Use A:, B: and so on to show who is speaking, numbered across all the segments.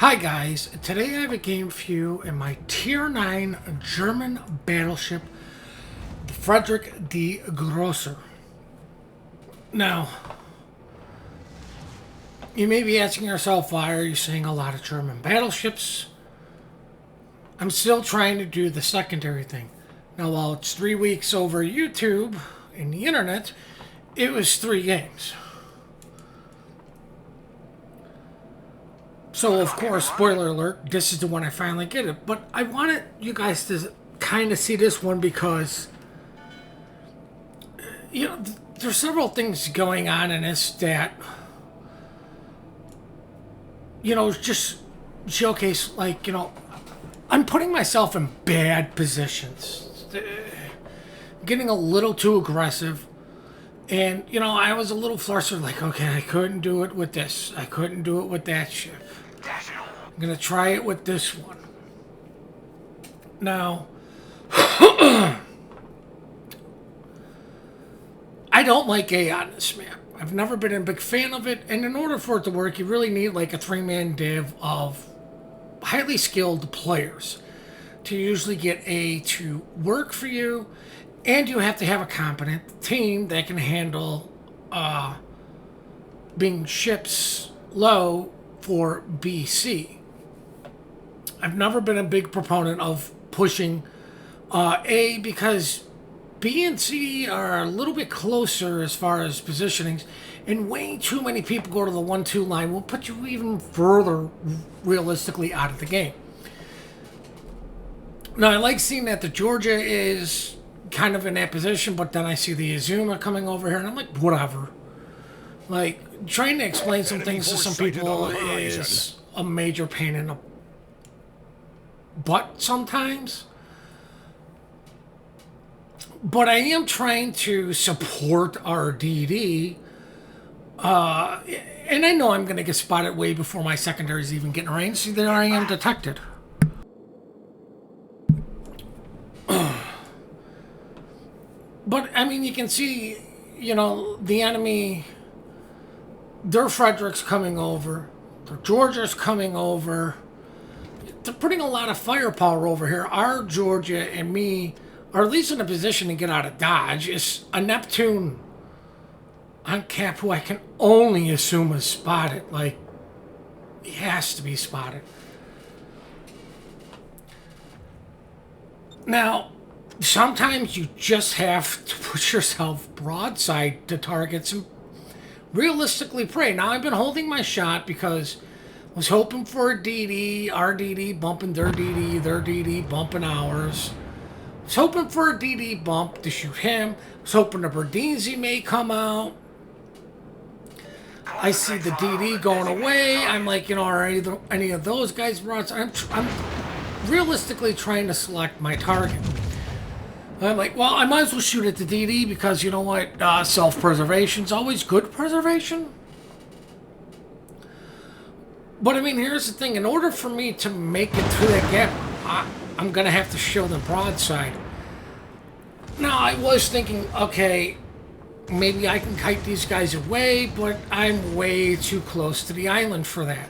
A: Hi guys, today I have a game for you in my Tier 9 German battleship, the Friedrich the Grosser. Now, you may be asking yourself, why are you seeing a lot of German battleships? I'm still trying to do the secondary thing. Now, while it's 3 weeks over YouTube and the internet, it was 3 games. So, of course, spoiler alert, this is the one I finally get it. But I wanted you guys to kind of see this one because, there's several things going on in this that, just showcase, I'm putting myself in bad positions. Getting a little too aggressive. And, I was a little flustered, okay, I couldn't do it with this. I couldn't do it with that ship. I'm going to try it with this one. Now, I don't like A on this map. I've never been a big fan of it, and in order for it to work, you really need like a 3-man div of highly skilled players to usually get A to work for you, and you have to have a competent team that can handle being ships low for BC. I've never been a big proponent of pushing A because B and C are a little bit closer as far as positionings, and way too many people go to the 1-2 line will put you even further realistically out of the game. Now, I like seeing that the Georgia is kind of in that position, but then I see the Azuma coming over here, and I'm like, whatever. Like, trying to explain some things to some people is a major pain in the butt sometimes. But I am trying to support our DD. And I know I'm going to get spotted way before my secondaries even get in range. See, there I am detected. But, I mean, you can see, the enemy, their Frederick's coming over. Their Georgia's coming over. They're putting a lot of firepower over here. Our Georgia and me are at least in a position to get out of Dodge. It's a Neptune on cap who I can only assume is spotted. Like, he has to be spotted. Now, sometimes you just have to put yourself broadside to targets and realistically pray. Now, I've been holding my shot because I was hoping for a DD, our DD bumping their DD bumping ours. I was hoping for a DD bump to shoot him. I was hoping the Berdinzi may come out. I see the DD going away. I'm like, are any of those guys broadside? I'm realistically trying to select my target. I'm like, well, I might as well shoot at the DD because, you know what, self-preservation's always good preservation. But, I mean, here's the thing. In order for me to make it through that gap, I'm going to have to show them broadside. Now, I was thinking, okay, maybe I can kite these guys away, but I'm way too close to the island for that.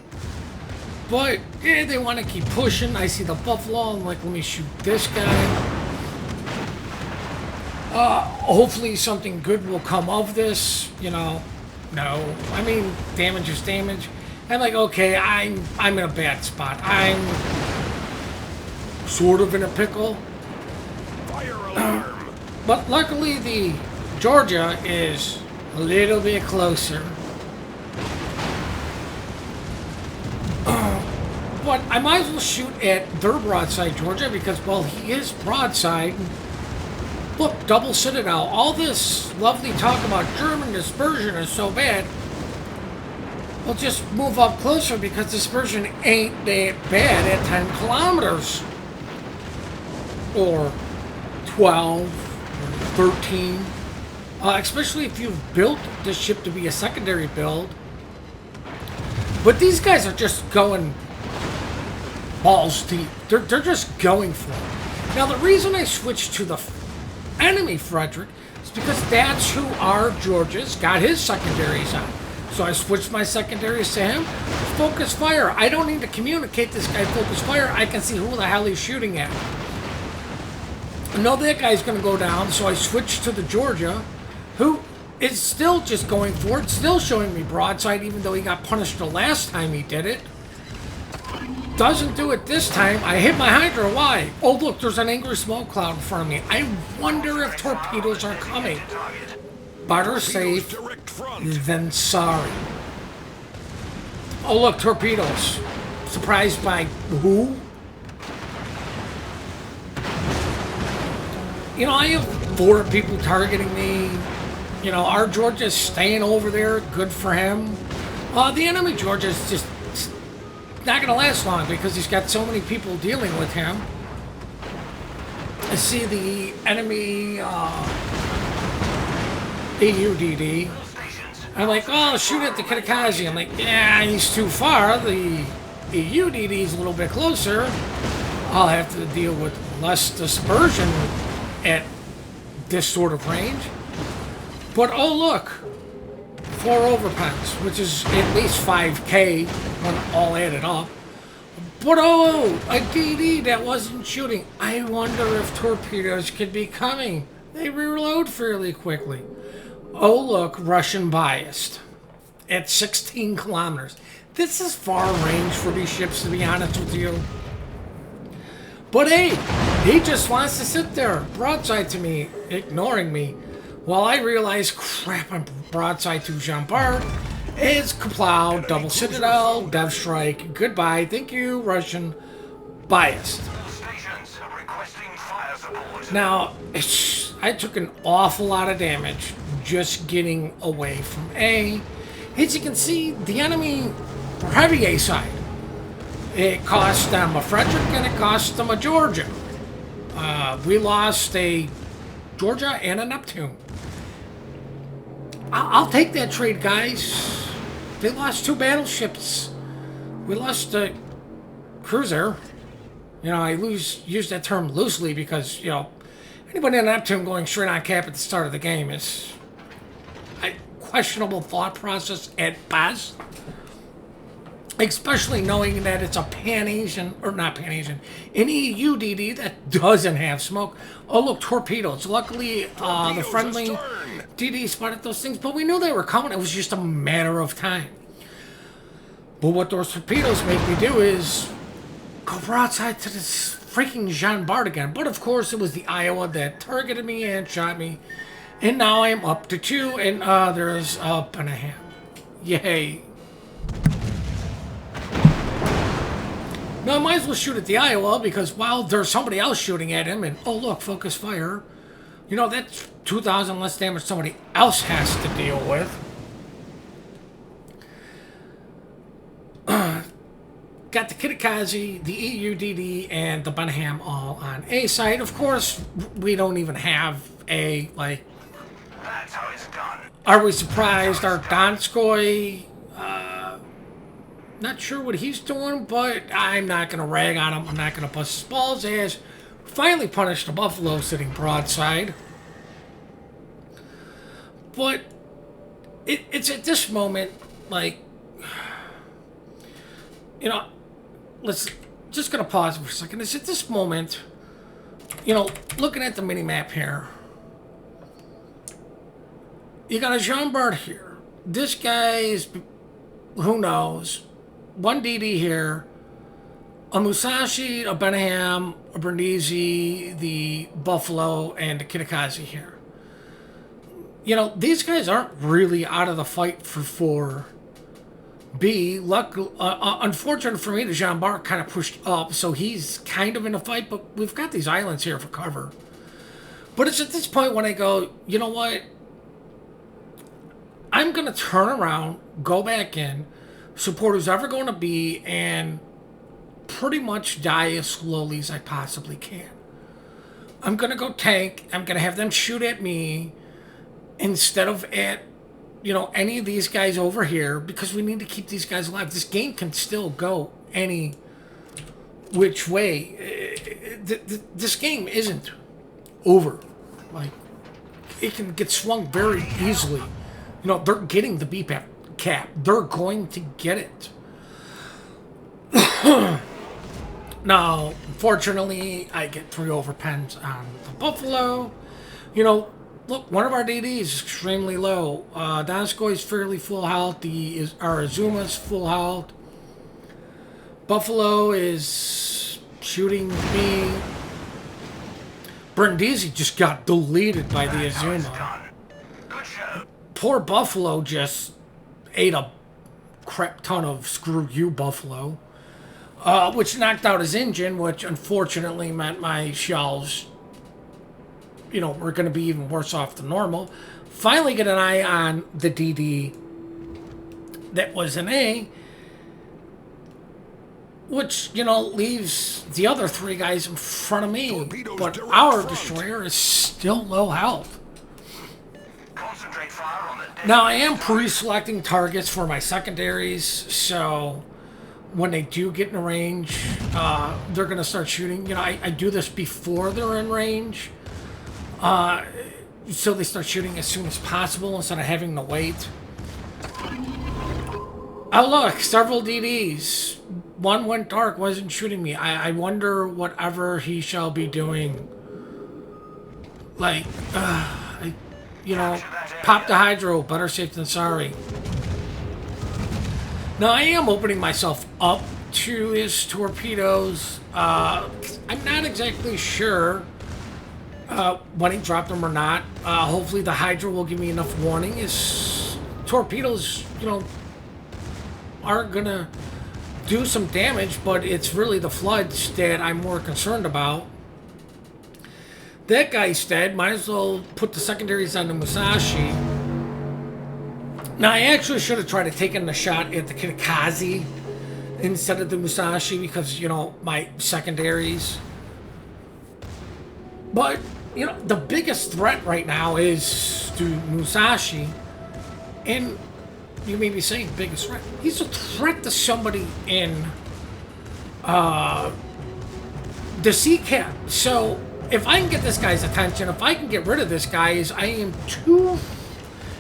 A: But, yeah, they want to keep pushing. I see the Buffalo. I'm like, let me shoot this guy. Hopefully something good will come of this, No. I mean, damage is damage. I'm like, okay, I'm in a bad spot. I'm sort of in a pickle.
B: Fire alarm.
A: But luckily the Georgia is a little bit closer. But I might as well shoot at their broadside Georgia because, well, he is broadside. Look, double Citadel. All this lovely talk about German dispersion is so bad. We'll just move up closer because dispersion ain't that bad at 10 kilometers. Or 12 or 13. Especially if you've built this ship to be a secondary build. But these guys are just going balls deep. They're just going for it. Now, the reason I switched to the enemy Frederick is because that's who our Georgia's got his secondaries on. So I switched my secondaries to him. Focus fire. I don't need to communicate this guy focus fire. I can see who the hell he's shooting at. I know that guy's going to go down, so I switched to the Georgia, who is still just going for it, still showing me broadside, even though he got punished the last time he did it. Doesn't do it this time. I hit my Hydra. Why? Oh, look, there's an angry smoke cloud in front of me. I wonder if torpedoes are coming. Better safe than sorry. Oh, look, torpedoes. Surprised by who? You know, I have 4 people targeting me. You know, our Georgia's staying over there. Good for him. The enemy Georgia's just not going to last long because he's got so many people dealing with him. I see the enemy AUDD. I'm like, oh, shoot at the Kitakazi. I'm like, yeah, he's too far. The AUDD's a little bit closer. I'll have to deal with less dispersion at this sort of range. But oh look, 4 overpens, which is at least 5k when all added up. But oh, a DD that wasn't shooting. I wonder if torpedoes could be coming. They reload fairly quickly. Oh look, Russian biased at 16 kilometers. This is far range for these ships, to be honest with you. But hey, he just wants to sit there, broadside to me, ignoring me, while I realize, crap, I'm broadside to Jean Bart. It's Kaplow, Double Citadel, Dev Strike, goodbye, thank you, Russian biased. Now, I took an awful lot of damage just getting away from A. As you can see, the enemy were heavy A side. It cost them a Frederick and it cost them a Georgia. We lost a Georgia and a Neptune. I'll take that trade, guys. They lost 2 battleships. We lost a cruiser. You know, I use that term loosely because, you know, anybody in a Neptune going straight on cap at the start of the game is a questionable thought process at best. Especially knowing that it's a Pan-Asian, or not Pan-Asian, an EUDD that doesn't have smoke. Oh, look, torpedoes. Luckily, the friendly DD spotted those things, but we knew they were coming. It was just a matter of time. But what those torpedoes make me do is go broadside to this freaking Jean Bart again. But of course, it was the Iowa that targeted me and shot me. And now I'm up to 2, and there's up and a half. Yay. Now, I might as well shoot at the Iowa because, well, there's somebody else shooting at him, and oh, look, focus fire. You know, that's 2,000 less damage somebody else has to deal with. Got the Kitakazi, the EUDD, and the Benham all on A side. Of course, we don't even have A, like... That's how it's done. Are we surprised? Our Donskoy... Not sure what he's doing, but I'm not going to rag on him. I'm not going to bust his balls ass. Finally punished the Buffalo sitting broadside. But it's at this moment, like, you know, just going to pause for a second. It's at this moment, you know, looking at the mini-map here. You got a Jean Bart here. This guy's, who knows, 1 DD here, a Musashi, a Benham, a Brindisi, the Buffalo, and the Kitakazi here. You know, these guys aren't really out of the fight for 4B. Unfortunate for me, the Jean Bart kind of pushed up, so he's kind of in a fight, but we've got these islands here for cover. But it's at this point when I go, you know what? I'm going to turn around, go back in, support who's ever going to be, and pretty much die as slowly as I possibly can. I'm going to go tank. I'm going to have them shoot at me instead of at, you know, any of these guys over here, because we need to keep these guys alive. This game can still go any which way. This game isn't over. Like, it can get swung very easily. You know, they're getting the BPAP. cap. They're going to get it. Now, unfortunately, I get 3 overpens on the Buffalo. You know, look, one of our DDs is extremely low. Donskoy is fairly full health. Our Azuma's full health. Buffalo is shooting me. Brindisi just got deleted by the Azuma. Poor Buffalo just ate a crap ton of screw you, Buffalo. Which knocked out his engine, which unfortunately meant my shells, you know, were going to be even worse off than normal. Finally get an eye on the DD that was an A, which, you know, leaves the other 3 guys in front of me.
B: Torpedoes
A: But
B: direct
A: our
B: front.
A: destroyer is still low health.
C: Concentrate fire on the
A: Now, I am pre-selecting targets for my secondaries, so when they do get in range, they're going to start shooting. You know, I do this before they're in range, so they start shooting as soon as possible instead of having to wait. Oh, look, several DDs. One went dark, wasn't shooting me. I wonder whatever he shall be doing. Like, you know, pop the hydro, better safe than sorry. Now, I am opening myself up to his torpedoes. I'm not exactly sure when he dropped them or not. Hopefully the hydro will give me enough warning. His torpedoes, you know, aren't going to do some damage, but it's really the floods that I'm more concerned about. That guy's dead. Might as well put the secondaries on the Musashi. Now, I actually should have tried to take the shot at the Kitakaze instead of the Musashi because, you know, my secondaries. But, you know, the biggest threat right now is to Musashi. And you may be saying biggest threat. He's a threat to somebody in the sea cap. So if I can get this guy's attention, if I can get rid of this guy, I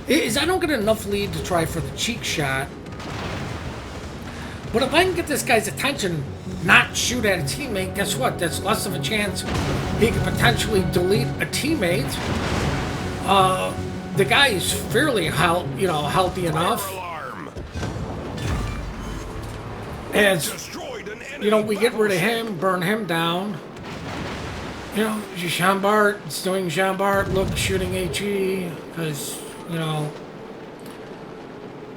A: don't get enough lead to try for the cheek shot. But if I can get this guy's attention, not shoot at a teammate, guess what? That's less of a chance he could potentially delete a teammate. The guy is fairly healthy enough. As, you know, we get rid of him, burn him down. You know, Jean Bart is doing Jean Bart, look, shooting HE, because, you know,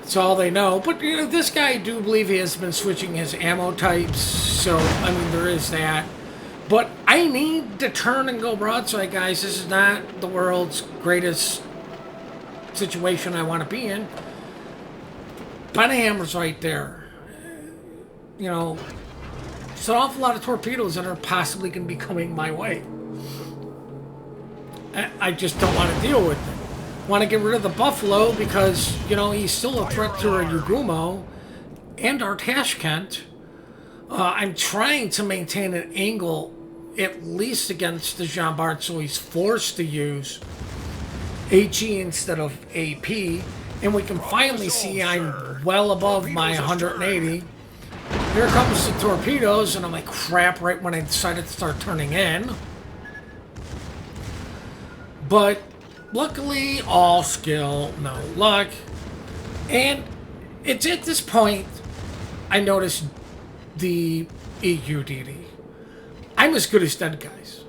A: it's all they know. But, you know, this guy, I do believe he has been switching his ammo types, so, I mean, there is that. But I need to turn and go broadside, guys. This is not the world's greatest situation I want to be in. Benhammer's right there. You know, it's an awful lot of torpedoes that are possibly going to be coming my way. I just don't want to deal with it. Want to get rid of the Buffalo because, you know, he's still a threat to our Yugumo and our Tashkent. I'm trying to maintain an angle at least against the Jean Bart, so he's forced to use HE instead of AP. And we can finally see I'm well above my 180. Here comes the torpedoes, and I'm like, crap, right when I decided to start turning in. But luckily, all skill, no luck. And it's at this point I noticed the EUDD. I'm as good as dead, guys.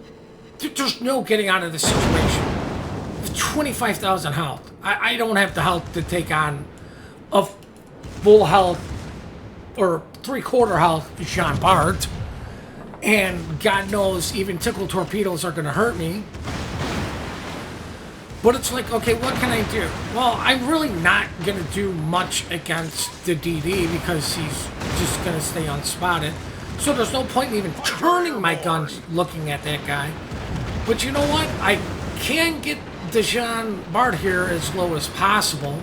A: There's no getting out of this situation. 25,000 health. I don't have the health to take on a full health or three-quarter health Jean Bart. And God knows even tickle torpedoes are going to hurt me. But it's like, okay, what can I do? Well, I'm really not going to do much against the DD because he's just going to stay unspotted. So there's no point in even turning my guns looking at that guy. But you know what? I can get the Jean Bart here as low as possible.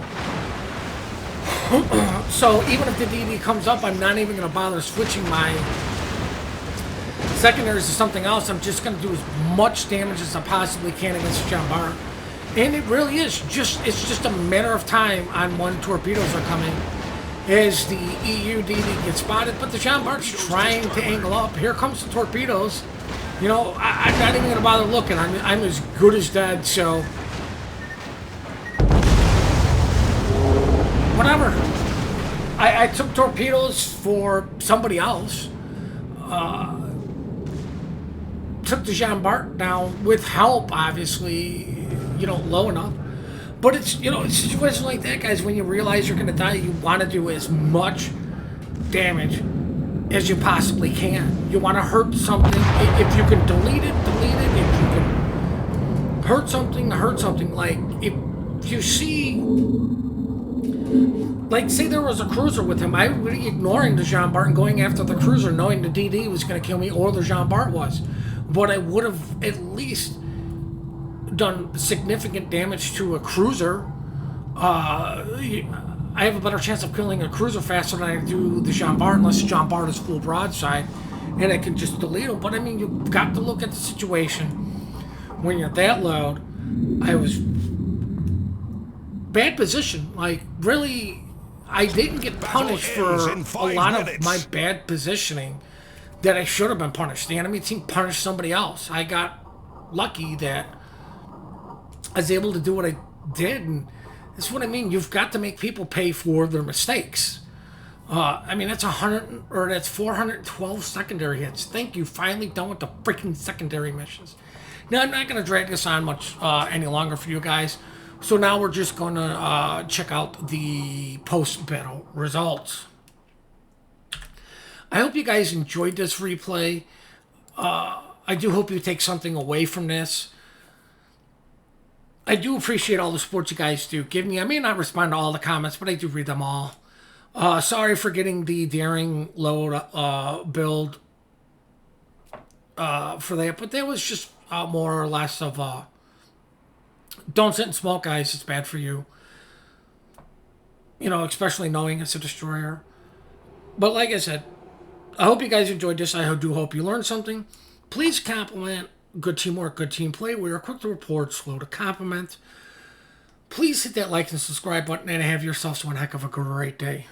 A: So even if the DD comes up, I'm not even going to bother switching my secondaries to something else. I'm just going to do as much damage as I possibly can against Jean Bart. And it really is it's just a matter of time on when torpedoes are coming as the EUDD gets spotted. But the Jean Bart's trying to angle up. Here comes the torpedoes. You know, I'm not even going to bother looking. I'm as good as dead, so whatever. I took torpedoes for somebody else. Took the Jean Bart down with help, obviously, you know, low enough. But it's, you know, it's situations like that, guys, when you realize you're going to die, you want to do as much damage as you possibly can. You want to hurt something. If you can delete it, delete it. If you can hurt something, hurt something. Like, if you see, like, say there was a cruiser with him, I would be ignoring the Jean Bart and going after the cruiser, knowing the DD was going to kill me or the Jean Bart was. But I would have at least done significant damage to a cruiser. I have a better chance of killing a cruiser faster than I do the Jean Bart, unless the Jean Bart is full broadside, and I can just delete him. But I mean, you've got to look at the situation when you're that loud. I was bad position. Like, really, I didn't get punished for a lot of my bad positioning that I should have been punished. The enemy team punished somebody else. I got lucky that I was able to do what I did, and that's what I mean. You've got to make people pay for their mistakes. I mean, that's 412 secondary hits. Thank you. Finally done with the freaking secondary missions. Now, I'm not going to drag this on much any longer for you guys. So now we're just going to check out the post-battle results. I hope you guys enjoyed this replay. I do hope you take something away from this. I do appreciate all the support you guys do give me. I may not respond to all the comments, but I do read them all. Sorry for getting the daring load build for that, but that was just more or less of don't sit and smoke, guys. It's bad for you. You know, especially knowing it's a destroyer. But like I said, I hope you guys enjoyed this. I do hope you learned something. Please compliment good teamwork, good team play. We are quick to report, slow to compliment. Please hit that like and subscribe button and have yourselves one heck of a great day.